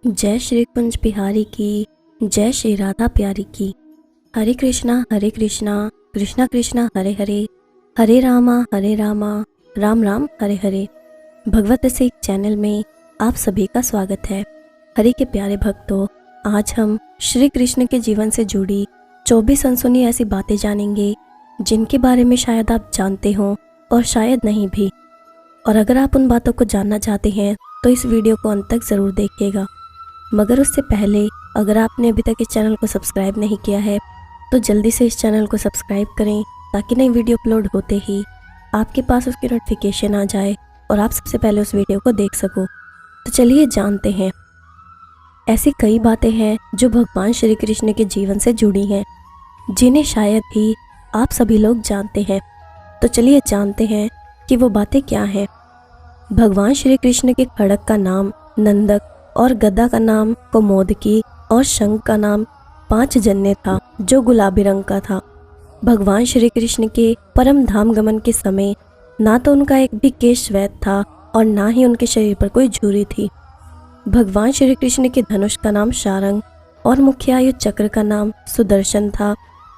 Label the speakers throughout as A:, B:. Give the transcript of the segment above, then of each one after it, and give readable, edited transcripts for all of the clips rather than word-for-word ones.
A: जय श्री कुंज बिहारी की, जय श्री राधा प्यारी की। हरे कृष्णा कृष्णा कृष्णा हरे हरे, हरे रामा राम राम हरे हरे। भगवत रसिक चैनल में आप सभी का स्वागत है। हरि के प्यारे भक्तों, आज हम श्री कृष्ण के जीवन से जुड़ी 24 अनसुनी ऐसी बातें जानेंगे जिनके बारे में शायद आप जानते हो और शायद नहीं भी। और अगर आप उन बातों को जानना चाहते हैं तो इस वीडियो को अंत तक ज़रूर देखिएगा। मगर उससे पहले अगर आपने अभी तक इस चैनल को सब्सक्राइब नहीं किया है तो जल्दी से इस चैनल को सब्सक्राइब करें ताकि नई वीडियो अपलोड होते ही आपके पास उसकी नोटिफिकेशन आ जाए और आप सबसे पहले उस वीडियो को देख सको। तो चलिए जानते हैं। ऐसी कई बातें हैं जो भगवान श्री कृष्ण के जीवन से जुड़ी हैं, जिन्हें शायद ही आप सभी लोग जानते हैं। तो चलिए जानते हैं कि वो बातें क्या हैं। भगवान श्री कृष्ण के खड़ग का नाम नंदक और गदा का नाम कौमोदकी और शंख का नाम पांचजन्य था जो गुलाबी रंग का था। भगवान श्री कृष्ण के परम धाम गमन के समय ना तो उनका एक भी केश श्वेत था और ना ही उनके शरीर पर कोई झुर्री थी। भगवान श्री कृष्ण के धनुष का नाम शारंग और मुख्य आयु चक्र का नाम सुदर्शन था।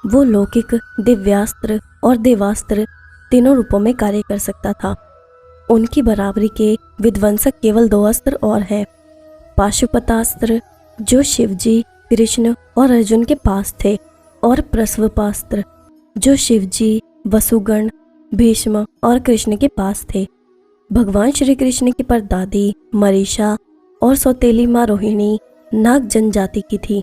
A: वो लौकिक, दिव्यास्त्र और देवास्त्र तीनों रूपों में कार्य कर सकता था। उनकी बराबरी के विध्वंसक केवल 2 अस्त्र और हैं। पाशुपतास्त्र जो शिवजी, कृष्ण और अर्जुन के पास थे, और प्रस्वपास्त्र जो शिवजी, वसुगण, भीष्म और कृष्ण के पास थे। भगवान श्री कृष्ण की परदादी मरीषा और सौतेली माँ रोहिणी नाग जनजाति की थी।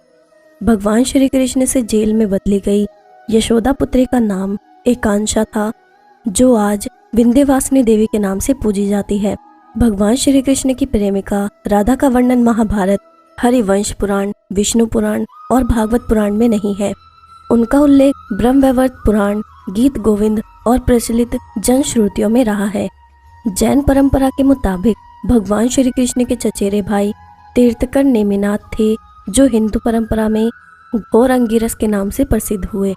A: भगवान श्री कृष्ण से जेल में बदली गई यशोदा पुत्री का नाम एकांशा था, जो आज विंध्यवासिनी देवी के नाम से पूजी जाती है। भगवान श्री कृष्ण की प्रेमिका राधा का वर्णन महाभारत, हरिवंश पुराण, विष्णु पुराण और भागवत पुराण में नहीं है। उनका उल्लेख ब्रह्मवैवर्त पुराण, गीत गोविंद और प्रचलित जन श्रुतियों में रहा है। जैन परंपरा के मुताबिक भगवान श्री कृष्ण के चचेरे भाई तीर्थकर नेमिनाथ थे, जो हिंदू परंपरा में घोर अंगिरस के नाम से प्रसिद्ध हुए।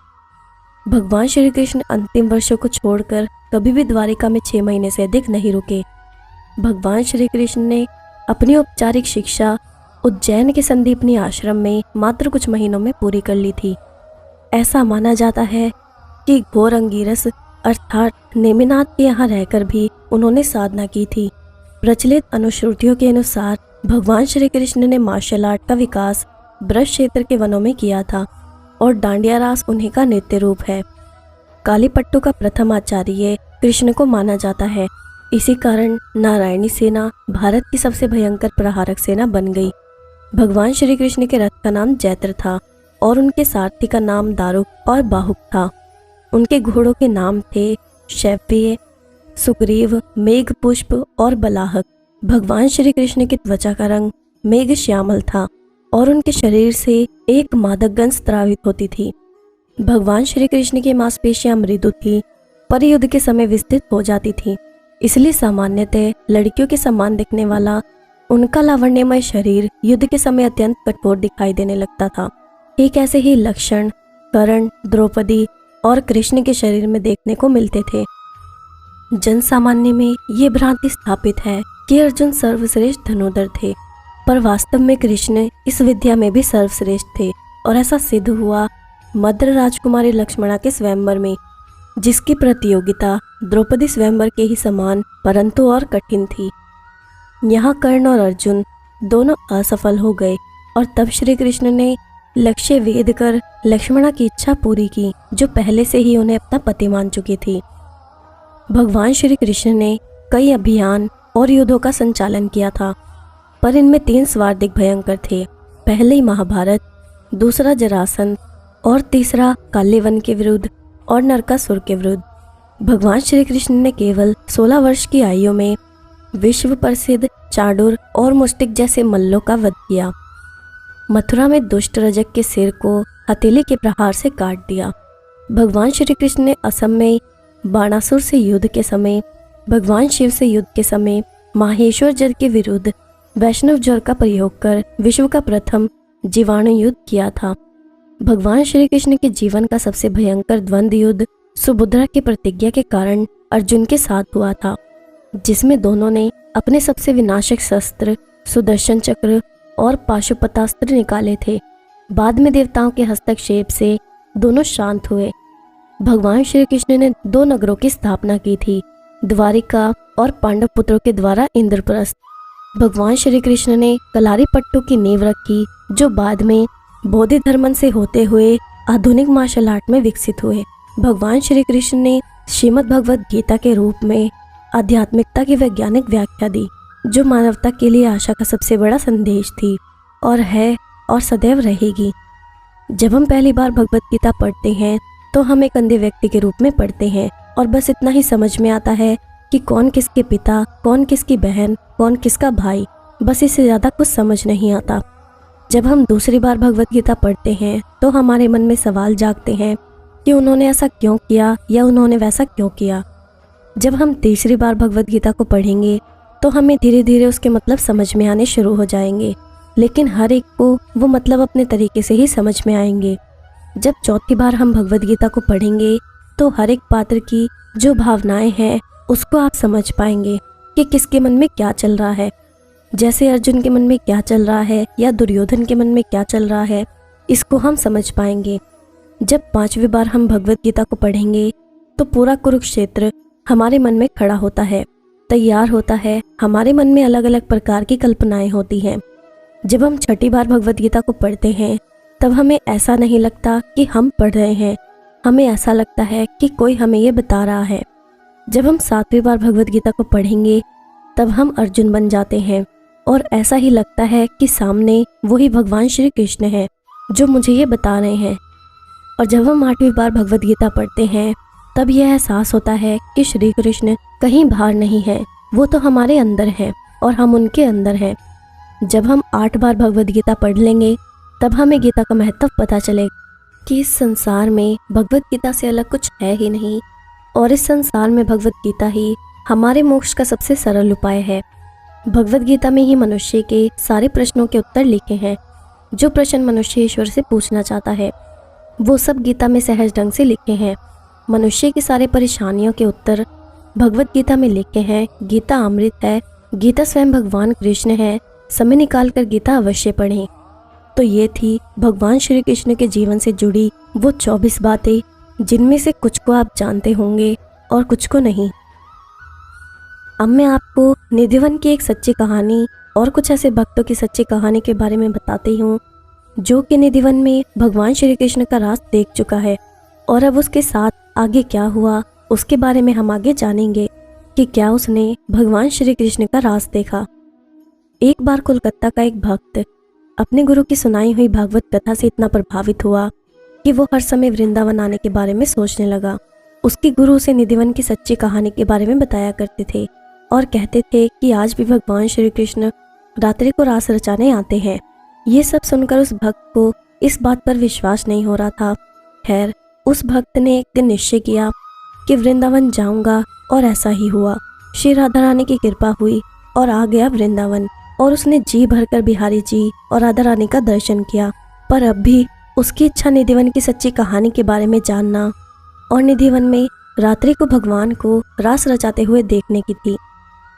A: भगवान श्री कृष्ण अंतिम वर्षों को छोड़कर कभी भी द्वारिका में 6 महीने से अधिक नहीं रुके। भगवान श्री कृष्ण ने अपनी औपचारिक शिक्षा उज्जैन के संदीपनी आश्रम में मात्र कुछ महीनों में पूरी कर ली थी। ऐसा माना जाता है कि घोर अंगिरस अर्थात नेमिनाथ के यहाँ रहकर भी उन्होंने साधना की थी। प्रचलित अनुश्रुतियों के अनुसार भगवान श्री कृष्ण ने मार्शल आर्ट का विकास ब्रज क्षेत्र के वनों में किया था और डांडिया रास उन्हीं का नृत्य रूप है। कालीपट्टू का प्रथम आचार्य कृष्ण को माना जाता है। इसी कारण नारायणी सेना भारत की सबसे भयंकर प्रहारक सेना बन गई। भगवान श्री कृष्ण के रथ का नाम जैत्र था और उनके सारथी का नाम दारुक और बाहुक था। उनके घोड़ों के नाम थे शैव्य, सुग्रीव, मेघपुष्प और बलाहक। भगवान श्री कृष्ण की त्वचा का रंग मेघ श्यामल था और उनके शरीर से एक मादक गंध स्रावित होती थी। भगवान श्री कृष्ण की मांसपेशियां मृदु थी पर युद्ध के समय विस्तृत हो जाती थी, इसलिए सामान्यतः लड़कियों के समान दिखने वाला उनका लावण्यमय शरीर युद्ध के समय अत्यंत कठोर दिखाई देने लगता था। एक ऐसे ही लक्षण कर्ण, द्रौपदी और कृष्ण के शरीर में देखने को मिलते थे। जन सामान्य में ये भ्रांति स्थापित है कि अर्जुन सर्वश्रेष्ठ धनुर्धर थे, पर वास्तव में कृष्ण इस विद्या में भी सर्वश्रेष्ठ थे। और ऐसा सिद्ध हुआ मद्र राजकुमारी लक्ष्मणा के स्वयंवर में, जिसकी प्रतियोगिता द्रौपदी स्वयंवर के ही समान परंतु और कठिन थी। यहाँ कर्ण और अर्जुन दोनों असफल हो गए और तब श्री कृष्ण ने लक्ष्य वेध कर लक्ष्मणा की इच्छा पूरी की, जो पहले से ही उन्हें अपना पति मान चुकी थी। भगवान श्री कृष्ण ने कई अभियान और युद्धों का संचालन किया था, पर इनमें 3 स्वार्थिक भयंकर थे। पहले महाभारत, दूसरा जरासंध और तीसरा काल्यवन के विरुद्ध और नरकासुर के विरुद्ध। भगवान श्री कृष्ण ने केवल 16 वर्ष की आयु में विश्व प्रसिद्ध चाडुर और मुष्टिक जैसे मल्लों का वध किया। मथुरा में दुष्ट रजक के सिर को हथेली के प्रहार से काट दिया। भगवान श्री कृष्ण ने असम में बाणासुर से युद्ध के समय, भगवान शिव से युद्ध के समय माहेश्वर जल के विरुद्ध वैष्णव ज्वर का प्रयोग कर विश्व का प्रथम जीवाणु युद्ध किया था। भगवान श्री कृष्ण के जीवन का सबसे भयंकर द्वंद्व युद्ध सुभद्रा की प्रतिज्ञा के कारण अर्जुन के साथ हुआ था, जिसमें दोनों ने अपने सबसे विनाशक शस्त्र सुदर्शन चक्र और पाशुपतास्त्र निकाले थे। बाद में देवताओं के हस्तक्षेप से दोनों शांत हुए। भगवान श्री कृष्ण ने 2 नगरों की स्थापना की थी, द्वारिका और पांडव पुत्रों के द्वारा इंद्रप्रस्थ। भगवान श्री कृष्ण ने कलारी पट्टू की नींव रखी, जो बाद में बौद्ध धर्म से होते हुए आधुनिक मार्शल आर्ट में विकसित हुए। भगवान श्री कृष्ण ने श्रीमद् भगवद गीता के रूप में आध्यात्मिकता की वैज्ञानिक व्याख्या दी, जो मानवता के लिए आशा का सबसे बड़ा संदेश थी और है और सदैव रहेगी। जब हम पहली बार भगवद गीता पढ़ते हैं तो हम एक अंधे व्यक्ति के रूप में पढ़ते हैं और बस इतना ही समझ में आता है कि कौन किसके पिता, कौन किसकी बहन, कौन किसका भाई, बस इससे ज़्यादा कुछ समझ नहीं आता। जब हम दूसरी बार भगवद गीता पढ़ते हैं तो हमारे मन में सवाल जागते हैं कि उन्होंने ऐसा क्यों किया या उन्होंने वैसा क्यों किया। जब हम तीसरी बार भगवद गीता को पढ़ेंगे तो हमें धीरे धीरे उसके मतलब समझ में आने शुरू हो जाएंगे, लेकिन हर एक को वो मतलब अपने तरीके से ही समझ में आएंगे। जब चौथी बार हम भगवद गीता को पढ़ेंगे तो हर एक पात्र की जो भावनाएं हैं उसको आप समझ पाएंगे कि किसके मन में क्या चल रहा है। जैसे अर्जुन के मन में क्या चल रहा है या दुर्योधन के मन में क्या चल रहा है, इसको हम समझ पाएंगे। जब 5वीं बार हम भगवद गीता को पढ़ेंगे तो पूरा कुरुक्षेत्र हमारे मन में खड़ा होता है, तैयार होता है। हमारे मन में अलग अलग प्रकार की कल्पनाएं होती हैं। जब हम 6ठी बार भगवद गीता को पढ़ते हैं तब हमें ऐसा नहीं लगता कि हम पढ़ रहे हैं, हमें ऐसा लगता है कि कोई हमें ये बता रहा है। जब हम 7वीं बार भगवद गीता को पढ़ेंगे तब हम अर्जुन बन जाते हैं और ऐसा ही लगता है कि सामने वही भगवान श्री कृष्ण है जो मुझे ये बता रहे हैं। और जब हम 8वीं बार भगवद गीता पढ़ते हैं तब यह एहसास होता है कि श्री कृष्ण कहीं बाहर नहीं है, वो तो हमारे अंदर है और हम उनके अंदर हैं। जब हम 8 बार भगवद गीता पढ़ लेंगे तब हमें गीता का महत्व पता चलेगा कि इस संसार में भगवद गीता से अलग कुछ है ही नहीं और इस संसार में भगवद गीता ही हमारे मोक्ष का सबसे सरल उपाय है। भगवद गीता में ही मनुष्य के सारे प्रश्नों के उत्तर लिखे हैं। जो प्रश्न मनुष्य ईश्वर से पूछना चाहता है वो सब गीता में सहज ढंग से लिखे हैं। मनुष्य की सारी परेशानियों के उत्तर भगवद गीता में लिखे हैं। गीता अमृत है, गीता स्वयं भगवान कृष्ण है। समय निकालकर गीता अवश्य पढ़ें। तो ये थी भगवान श्री कृष्ण के जीवन से जुड़ी वो 24 बातें, जिनमें से कुछ को आप जानते होंगे और कुछ को नहीं। अब मैं आपको निधिवन की एक सच्ची कहानी और कुछ ऐसे भक्तों की सच्ची कहानी के बारे में बताती हूँ जो कि निधिवन में भगवान श्री कृष्ण का राज देख चुका है और अब उसके साथ आगे क्या हुआ उसके बारे में हम आगे जानेंगे कि क्या उसने भगवान श्री कृष्ण का राज देखा। एक बार कोलकाता का एक भक्त अपने गुरु की सुनाई हुई भागवत कथा से इतना प्रभावित हुआ कि वो हर समय वृंदावन आने के बारे में सोचने लगा। उसके गुरु उसे निधिवन की सच्ची कहानी के बारे में बताया करते थे और कहते थे कि आज भी भगवान श्री कृष्ण रात्रि को रास रचाने आते हैं। ये सब सुनकर उस भक्त को इस बात पर विश्वास नहीं हो रहा था। खैर, उस भक्त ने एक दिन निश्चय किया कि वृंदावन जाऊंगा और ऐसा ही हुआ। श्री राधा रानी की कृपा हुई और आ गया वृंदावन और उसने जी भरकर बिहारी जी और राधा रानी का दर्शन किया। पर अब भी उसकी इच्छा निधिवन की सच्ची कहानी के बारे में जानना और निधिवन में रात्रि को भगवान को रास रचाते हुए देखने की थी।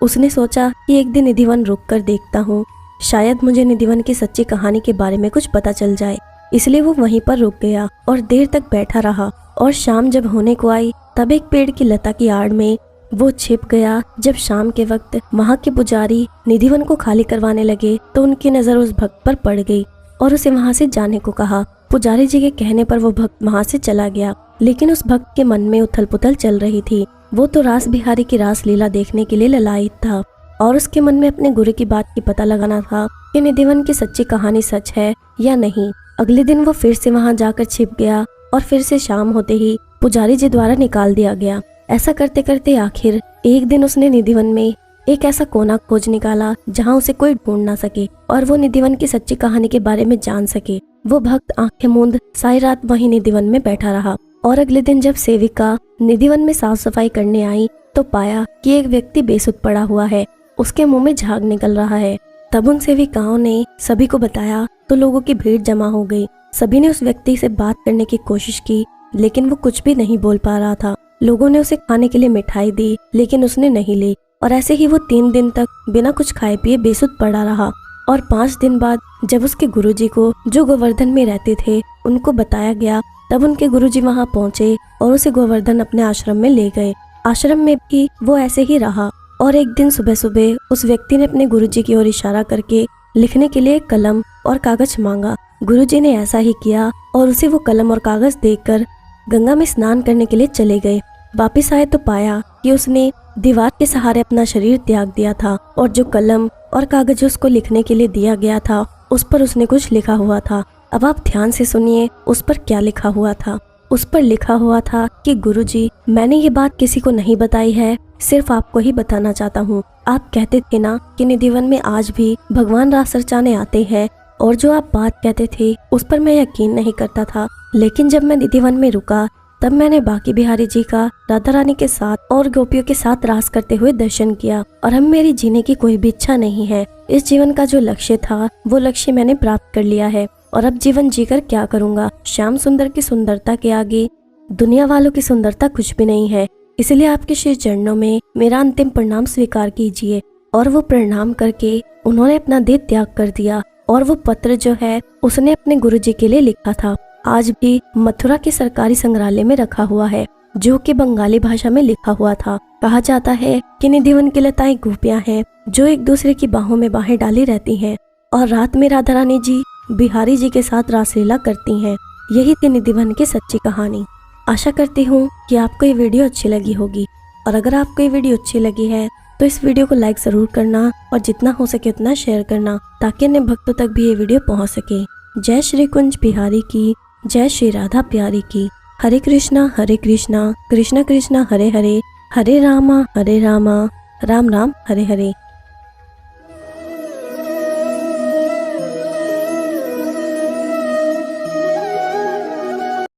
A: उसने सोचा कि एक दिन निधिवन रुक कर देखता हूँ, शायद मुझे निधिवन की सच्ची कहानी के बारे में कुछ पता चल जाए। इसलिए वो वहीं पर रुक गया और देर तक बैठा रहा और शाम जब होने को आई तब एक पेड़ की लता की आड़ में वो छिप गया। जब शाम के वक्त वहाँ के पुजारी निधिवन को खाली करवाने लगे तो उनकी नजर उस भक्त पर पड़ गई और उसे वहाँ से जाने को कहा। पुजारी जी के कहने पर वो भक्त वहाँ से चला गया, लेकिन उस भक्त के मन में उथल पुथल चल रही थी। वो तो रास बिहारी की रास लीला देखने के लिए ललायित था और उसके मन में अपने गुरु की बात की पता लगाना था कि निधिवन की सच्ची कहानी सच है या नहीं। अगले दिन वो फिर से वहां जाकर छिप गया और फिर से शाम होते ही पुजारी जी द्वारा निकाल दिया गया। ऐसा करते करते आखिर एक दिन उसने निधिवन में एक ऐसा कोना खोज निकाला जहां उसे कोई ढूंढ ना सके और वो निधिवन की सच्ची कहानी के बारे में जान सके। वो भक्त आंखें मूंद सारी रात वहीं निधिवन में बैठा रहा और अगले दिन जब सेविका निधिवन में साफ सफाई करने आई तो पाया कि एक व्यक्ति बेसुध पड़ा हुआ है, उसके मुंह में झाग निकल रहा है। तब उन सेविकाओं ने सभी को बताया तो लोगों की भीड़ जमा हो गई। सभी ने उस व्यक्ति से बात करने की कोशिश की लेकिन वो कुछ भी नहीं बोल पा रहा था। लोगों ने उसे खाने के लिए मिठाई दी लेकिन उसने नहीं ली और ऐसे ही वो 3 दिन तक बिना कुछ खाए पिए बेसुध पड़ा रहा। और 5 दिन बाद जब उसके गुरुजी को, जो गोवर्धन में रहते थे, उनको बताया गया, तब उनके गुरुजी वहां पहुंचे और उसे गोवर्धन अपने आश्रम में ले गए। आश्रम में भी वो ऐसे ही रहा और एक दिन सुबह सुबह उस व्यक्ति ने अपने गुरुजी की ओर इशारा करके लिखने के लिए कलम और कागज मांगा। गुरुजी ने ऐसा ही किया और उसे वो कलम और कागज देकर गंगा में स्नान करने के लिए चले गए। वापिस आए तो पाया कि उसने दीवार के सहारे अपना शरीर त्याग दिया था और जो कलम और कागज उसको लिखने के लिए दिया गया था उस पर उसने कुछ लिखा हुआ था। अब आप ध्यान से सुनिए उस पर क्या लिखा हुआ था। उस पर लिखा हुआ था कि गुरुजी, मैंने ये बात किसी को नहीं बताई है, सिर्फ आपको ही बताना चाहता हूँ। आप कहते थे ना कि निधिवन में आज भी भगवान रास रचाने आते हैं, और जो आप बात कहते थे उस पर मैं यकीन नहीं करता था, लेकिन जब मैं निधिवन में रुका तब मैंने बांके बिहारी जी का राधा रानी के साथ और गोपियों के साथ रास करते हुए दर्शन किया और अब मेरी जीने की कोई भी इच्छा नहीं है। इस जीवन का जो लक्ष्य था वो लक्ष्य मैंने प्राप्त कर लिया है और अब जीवन जीकर क्या करूँगा। श्याम सुंदर की सुंदरता के आगे दुनिया वालों की सुंदरता कुछ भी नहीं है। इसलिए आपके श्री चरणों में मेरा अंतिम प्रणाम स्वीकार कीजिए। और वो प्रणाम करके उन्होंने अपना देह त्याग कर दिया और वो पत्र जो है उसने अपने गुरुजी के लिए लिखा था, आज भी मथुरा के सरकारी संग्रहालय में रखा हुआ है, जो कि बंगाली भाषा में लिखा हुआ था। कहा जाता है कि निधिवन की लताएं गोपियां हैं जो एक दूसरे की बाहों में बाहें डाली रहती हैं और रात में राधा रानी जी बिहारी जी के साथ रासलीला करती हैं। यही थी निधिवन की सच्ची कहानी। आशा करती हूँ कि आपको ये वीडियो अच्छी लगी होगी और अगर आपको ये वीडियो अच्छी लगी है तो इस वीडियो को लाइक जरूर करना और जितना हो सके उतना शेयर करना ताकि अन्य भक्तों तक भी ये वीडियो पहुंच सके। जय श्री कुंज बिहारी की, जय श्री राधा प्यारी की। हरे कृष्णा कृष्णा कृष्णा हरे हरे, हरे रामा राम राम हरे हरे।